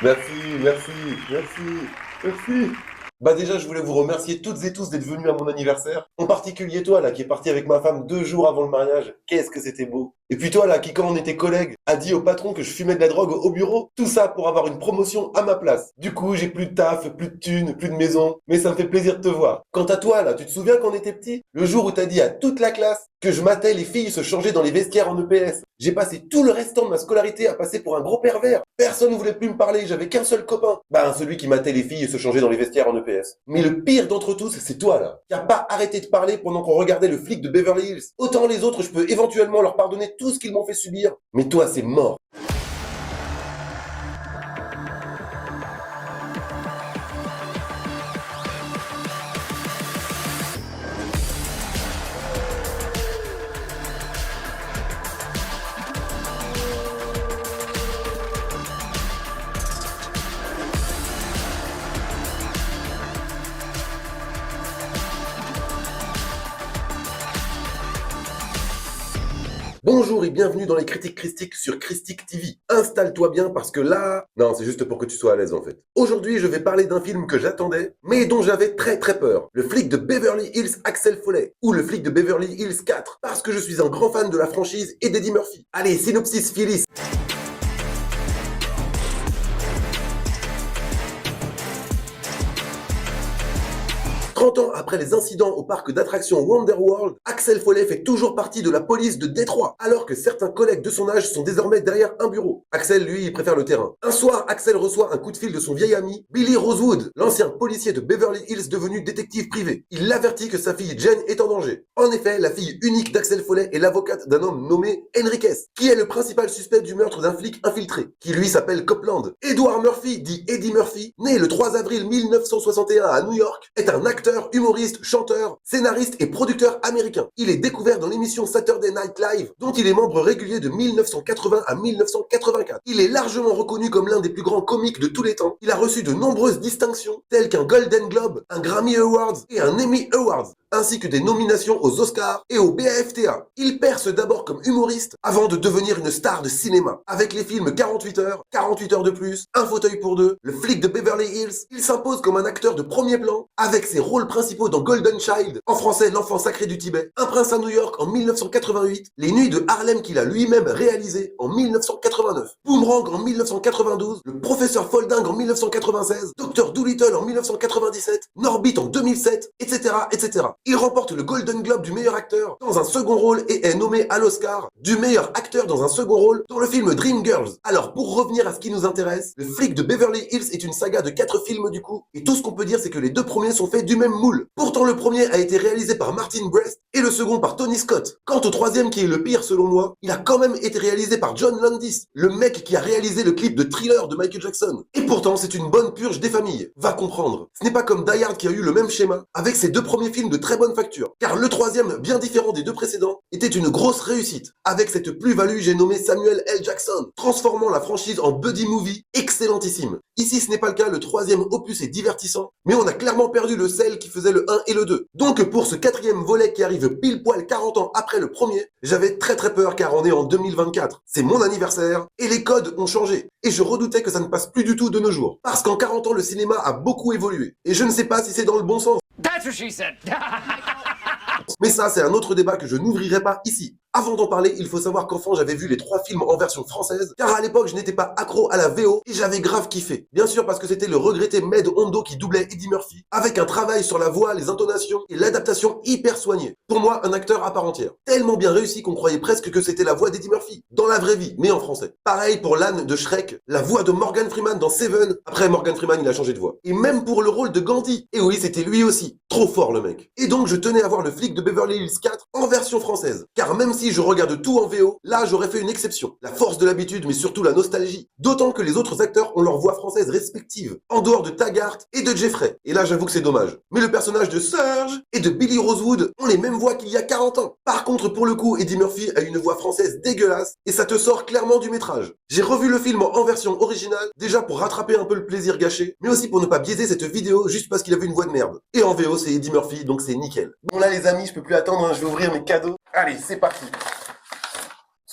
Merci, merci, merci, merci. Bah déjà, je voulais vous remercier toutes et tous d'être venus à mon anniversaire. En particulier toi, là, qui est parti avec ma femme 2 jours avant le mariage. Qu'est-ce que c'était beau. Et puis toi, là, qui, quand on était collègues, a dit au patron que je fumais de la drogue au bureau. Tout ça pour avoir une promotion à ma place. Du coup, j'ai plus de taf, plus de thunes, plus de maison. Mais ça me fait plaisir de te voir. Quant à toi, là, tu te souviens quand on était petit? Le jour où t'as dit à toute la classe que je matais les filles se changer dans les vestiaires en EPS. J'ai passé tout le restant de ma scolarité à passer pour un gros pervers. Personne ne voulait plus me parler, j'avais qu'un seul copain. Ben, celui qui matait les filles se changer dans les vestiaires en EPS. Mais le pire d'entre tous, c'est toi, là, qui a pas arrêté de parler pendant qu'on regardait le flic de Beverly Hills. Autant les autres, je peux éventuellement leur pardonner tout ce qu'ils m'ont fait subir. Mais toi, c'est mort. Bonjour et bienvenue dans les critiques Christiques sur Christique TV. Installe-toi bien parce que là... Non, c'est juste pour que tu sois à l'aise en fait. Aujourd'hui, je vais parler d'un film que j'attendais, mais dont j'avais très peur. Le flic de Beverly Hills Axel Foley, ou le flic de Beverly Hills 4, parce que je suis un grand fan de la franchise et d'Eddie Murphy. Allez, synopsis Phyllis. 30 ans après les incidents au parc d'attractions Wonderworld, Axel Foley fait toujours partie de la police de Détroit, alors que certains collègues de son âge sont désormais derrière un bureau. Axel, lui, il préfère le terrain. Un soir, Axel reçoit un coup de fil de son vieil ami, Billy Rosewood, l'ancien policier de Beverly Hills devenu détective privé. Il l'avertit que sa fille Jen est en danger. En effet, la fille unique d'Axel Foley est l'avocate d'un homme nommé Enriquez, qui est le principal suspect du meurtre d'un flic infiltré, qui lui s'appelle Copeland. Edward Murphy, dit Eddie Murphy, né le 3 avril 1961 à New York, est un acteur, humoriste, chanteur, scénariste et producteur américain. Il est découvert dans l'émission Saturday Night Live, dont il est membre régulier de 1980 à 1984. Il est largement reconnu comme l'un des plus grands comiques de tous les temps. Il a reçu de nombreuses distinctions, telles qu'un Golden Globe, un Grammy Awards et un Emmy Awards, ainsi que des nominations aux Oscars et au BAFTA. Il perce d'abord comme humoriste avant de devenir une star de cinéma. Avec les films 48 heures de plus, Un fauteuil pour deux, Le flic de Beverly Hills, il s'impose comme un acteur de premier plan avec ses rôles principaux dans Golden Child, en français L'enfant sacré du Tibet, Un prince à New York en 1988, Les nuits de Harlem qu'il a lui-même réalisé en 1989, Boomerang en 1992, Le professeur Folding en 1996, Dr. Dolittle en 1997, Norbit en 2007, etc. Il remporte le Golden Globe du meilleur acteur dans un second rôle et est nommé à l'Oscar du meilleur acteur dans un second rôle dans le film Dreamgirls. Alors pour revenir à ce qui nous intéresse, Le flic de Beverly Hills est une saga de 4 films du coup, et tout ce qu'on peut dire c'est que les 2 premiers sont faits du même moule. Pourtant le premier a été réalisé par Martin Brest et le second par Tony Scott. Quant au troisième qui est le pire selon moi, il a quand même été réalisé par John Landis, le mec qui a réalisé le clip de Thriller de Michael Jackson. Et pourtant c'est une bonne purge des familles. Va comprendre. Ce n'est pas comme Die Hard qui a eu le même schéma, avec ses 2 premiers films de très bonne facture. Car le troisième, bien différent des 2 précédents, était une grosse réussite. Avec cette plus-value, j'ai nommé Samuel L. Jackson, transformant la franchise en buddy movie excellentissime. Ici, ce n'est pas le cas, le troisième opus est divertissant, mais on a clairement perdu le sel qui faisait le 1 et le 2. Donc pour ce 4e volet qui arrive pile poil 40 ans après le premier, j'avais très peur car on est en 2024. C'est mon anniversaire, et les codes ont changé. Et je redoutais que ça ne passe plus du tout de nos jours. Parce qu'en 40 ans, le cinéma a beaucoup évolué. Et je ne sais pas si c'est dans le bon sens. That's what she said. Mais ça, c'est un autre débat que je n'ouvrirai pas ici. Avant d'en parler, il faut savoir qu'enfant, j'avais vu les 3 films en version française, car à l'époque, je n'étais pas accro à la VO et j'avais grave kiffé. Bien sûr parce que c'était le regretté Med Hondo qui doublait Eddie Murphy, avec un travail sur la voix, les intonations et l'adaptation hyper soignée. Pour moi, un acteur à part entière. Tellement bien réussi qu'on croyait presque que c'était la voix d'Eddie Murphy, dans la vraie vie, mais en français. Pareil pour l'âne de Shrek, la voix de Morgan Freeman dans Seven. Après, Morgan Freeman, il a changé de voix. Et même pour le rôle de Gandhi. Et oui, c'était lui aussi. Trop fort le mec. Et donc, je tenais à voir le flic de Beverly Hills 4 en version française. Car même si je regarde tout en VO, là j'aurais fait une exception. La force de l'habitude, mais surtout la nostalgie. D'autant que les autres acteurs ont leur voix française respective, en dehors de Taggart et de Jeffrey. Et là j'avoue que c'est dommage. Mais le personnage de Surge et de Billy Rosewood ont les mêmes voix qu'il y a 40 ans. Par contre, pour le coup, Eddie Murphy a une voix française dégueulasse, et ça te sort clairement du métrage. J'ai revu le film en version originale, déjà pour rattraper un peu le plaisir gâché, mais aussi pour ne pas biaiser cette vidéo juste parce qu'il avait une voix de merde. Et en VO, c'est Eddie Murphy, donc c'est nickel. Bon là les amis, je peux plus attendre, hein, je vais ouvrir mes cadeaux. Allez, c'est parti.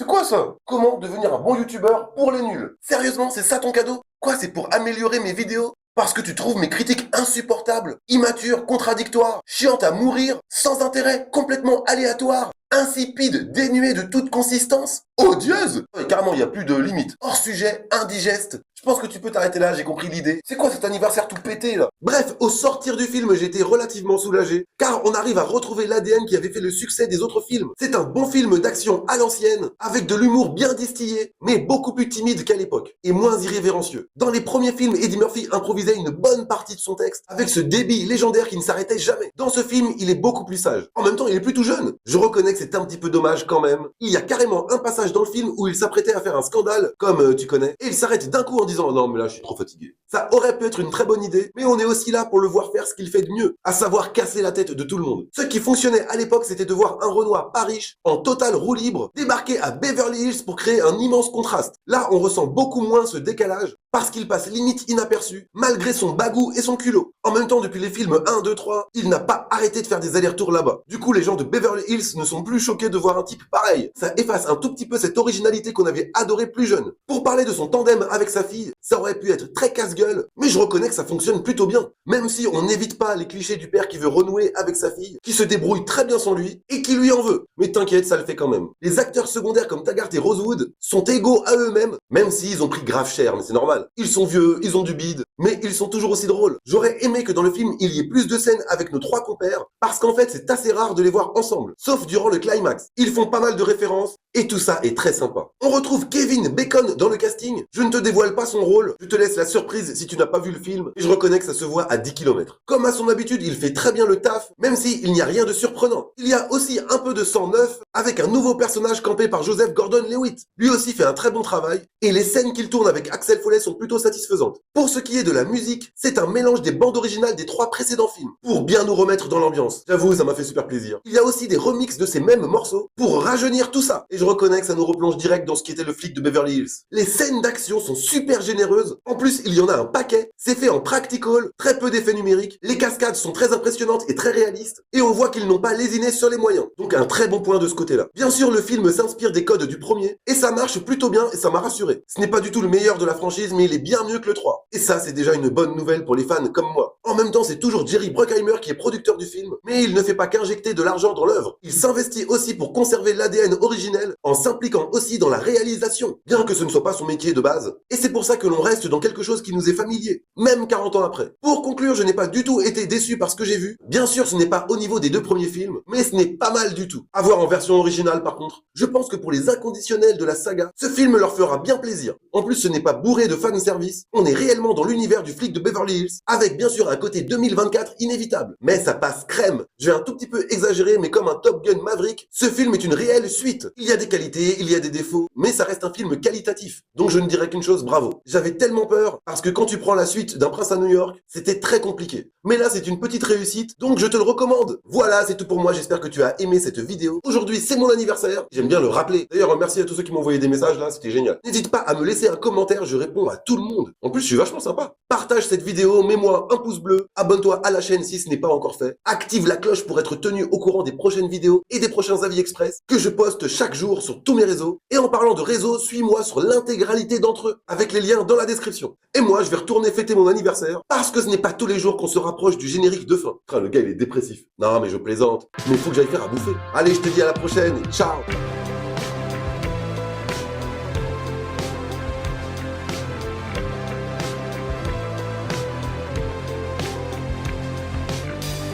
C'est quoi ça? Comment devenir un bon youtubeur pour les nuls? Sérieusement, c'est ça ton cadeau? Quoi, c'est pour améliorer mes vidéos? Parce que tu trouves mes critiques insupportables, immatures, contradictoires, chiantes à mourir, sans intérêt, complètement aléatoires, insipides, dénuées de toute consistance, odieuses? Et carrément, il n'y a plus de limite. Hors sujet, indigeste. Je pense que tu peux t'arrêter là, j'ai compris l'idée. C'est quoi cet anniversaire tout pété là? Bref, au sortir du film, j'ai été relativement soulagé, car on arrive à retrouver l'ADN qui avait fait le succès des autres films. C'est un bon film d'action à l'ancienne, avec de l'humour bien distillé, mais beaucoup plus timide qu'à l'époque, et moins irrévérencieux. Dans les premiers films, Eddie Murphy improvisait une bonne partie de son texte, avec ce débit légendaire qui ne s'arrêtait jamais. Dans ce film, il est beaucoup plus sage. En même temps, il est plus tout jeune. Je reconnais que c'est un petit peu dommage quand même. Il y a carrément un passage dans le film où il s'apprêtait à faire un scandale, comme tu connais, et il s'arrête d'un coup en disant non mais là je suis trop fatigué. Ça aurait pu être une très bonne idée, mais on est aussi là pour le voir faire ce qu'il fait de mieux, à savoir casser la tête de tout le monde. Ce qui fonctionnait à l'époque, c'était de voir un Renoir pas riche, en totale roue libre, débarquer à Beverly Hills pour créer un immense contraste. Là, on ressent beaucoup moins ce décalage, parce qu'il passe limite inaperçu, malgré son bagou et son culot. En même temps, depuis les films 1, 2, 3, il n'a pas arrêté de faire des allers-retours là-bas. Du coup, les gens de Beverly Hills ne sont plus choqués de voir un type pareil. Ça efface un tout petit peu cette originalité qu'on avait adorée plus jeune. Pour parler de son tandem avec sa fille, ça aurait pu être très casse-gueule, mais je reconnais que ça fonctionne plutôt bien. Même si on n'évite pas les clichés du père qui veut renouer avec sa fille, qui se débrouille très bien sans lui, et qui lui en veut. Mais t'inquiète, ça le fait quand même. Les acteurs secondaires comme Taggart et Rosewood sont égaux à eux-mêmes, même s'ils ont pris grave cher, mais c'est normal. Ils sont vieux, ils ont du bide, mais ils sont toujours aussi drôles. J'aurais aimé que dans le film, il y ait plus de scènes avec nos trois compères, parce qu'en fait, c'est assez rare de les voir ensemble, sauf durant le climax. Ils font pas mal de références, et tout ça est très sympa. On retrouve Kevin Bacon dans le casting. Je ne te dévoile pas son rôle, je te laisse la surprise si tu n'as pas vu le film, et je reconnais que ça se voit à 10 km. Comme à son habitude, il fait très bien le taf, même s'il n'y a rien de surprenant. Il y a aussi un peu de sang neuf, avec un nouveau personnage campé par Joseph Gordon-Levitt. Lui aussi fait un très bon travail, et les scènes qu'il tourne avec Axel Foley sont plutôt satisfaisantes. Pour ce qui est de la musique, c'est un mélange des bandes originales des 3 précédents films, pour bien nous remettre dans l'ambiance. J'avoue, ça m'a fait super plaisir. Il y a aussi des remixes de ces mêmes morceaux, pour rajeunir tout ça. Et je reconnais que ça nous replonge direct dans ce qui était le flic de Beverly Hills. Les scènes d'action sont super généreuses. En plus, il y en a un paquet. C'est fait en practical, très peu d'effets numériques. Les cascades sont très impressionnantes et très réalistes. Et on voit qu'ils n'ont pas lésiné sur les moyens. Donc un très bon point de ce côté-là. Bien sûr, le film s'inspire des codes du premier. Et ça marche plutôt bien et ça m'a rassuré. Ce n'est pas du tout le meilleur de la franchise, mais il est bien mieux que le 3. Et ça, c'est déjà une bonne nouvelle pour les fans comme moi. En même temps, c'est toujours Jerry Bruckheimer qui est producteur du film. Mais il ne fait pas qu'injecter de l'argent dans l'œuvre. Il s'investit aussi pour conserver l'ADN originel en s'impliquant aussi dans la réalisation, bien que ce ne soit pas son métier de base. Et c'est pour ça que l'on reste dans quelque chose qui nous est familier, même 40 ans après. Pour conclure, je n'ai pas du tout été déçu par ce que j'ai vu. Bien sûr, ce n'est pas au niveau des 2 premiers films, mais ce n'est pas mal du tout. À voir en version originale par contre. Je pense que pour les inconditionnels de la saga, ce film leur fera bien plaisir. En plus, ce n'est pas bourré de fanservice, on est réellement dans l'univers du flic de Beverly Hills, avec bien sûr un côté 2024 inévitable. Mais ça passe crème. Je vais un tout petit peu exagérer, mais comme un Top Gun Maverick, ce film est une réelle suite. Il y a des qualités, il y a des défauts, mais ça reste un film qualitatif. Donc je ne dirais qu'une chose, bravo. J'avais tellement peur, parce que quand tu prends la suite d'un Prince à New York, c'était très compliqué. Mais là, c'est une petite réussite, donc je te le recommande. Voilà, c'est tout pour moi, j'espère que tu as aimé cette vidéo. Aujourd'hui, c'est mon anniversaire, j'aime bien le rappeler. D'ailleurs, merci à tous ceux qui m'ont envoyé des messages là, c'était génial. N'hésite pas à me laisser un commentaire, je réponds à tout le monde. En plus, je suis vachement sympa. Partage cette vidéo, mets-moi un pouce bleu, abonne-toi à la chaîne si ce n'est pas encore fait. Active la cloche pour être tenu au courant des prochaines vidéos et des prochains avis express que je poste chaque jour sur tous mes réseaux. Et en parlant de réseaux, suis-moi sur l'intégralité d'entre eux, avec les liens dans la description. Et moi, je vais retourner fêter mon anniversaire, parce que ce n'est pas tous les jours qu'on se rapproche du générique de fin. Le gars, il est dépressif. Non, mais je plaisante. Mais il faut que j'aille faire à bouffer. Allez, je te dis à la prochaine. Ciao.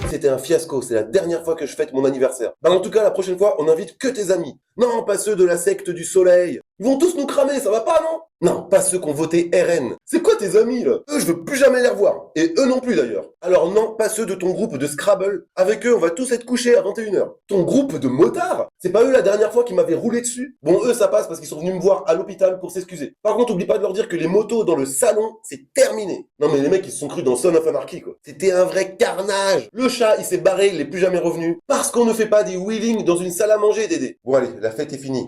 C'était un fiasco, c'est la dernière fois que je fête mon anniversaire. Bah en tout cas, la prochaine fois, on invite que tes amis. Non, pas ceux de la secte du soleil. Ils vont tous nous cramer, ça va pas, non? Non, pas ceux qui ont voté RN. C'est quoi tes amis, là? Eux, je veux plus jamais les revoir. Et eux non plus, d'ailleurs. Alors non, pas ceux de ton groupe de Scrabble. Avec eux, on va tous être couchés à 21h. Ton groupe de motards? C'est pas eux la dernière fois qui m'avaient roulé dessus? Bon, eux, ça passe parce qu'ils sont venus me voir à l'hôpital pour s'excuser. Par contre, oublie pas de leur dire que les motos dans le salon, c'est terminé. Non mais les mecs, ils se sont crus dans Son of Anarchy, quoi. C'était un vrai carnage. Le chat, il s'est barré, il est plus jamais revenu. Parce qu'on ne fait pas des wheelings dans une salle à manger, Dédé. Bon allez, la fête est finie.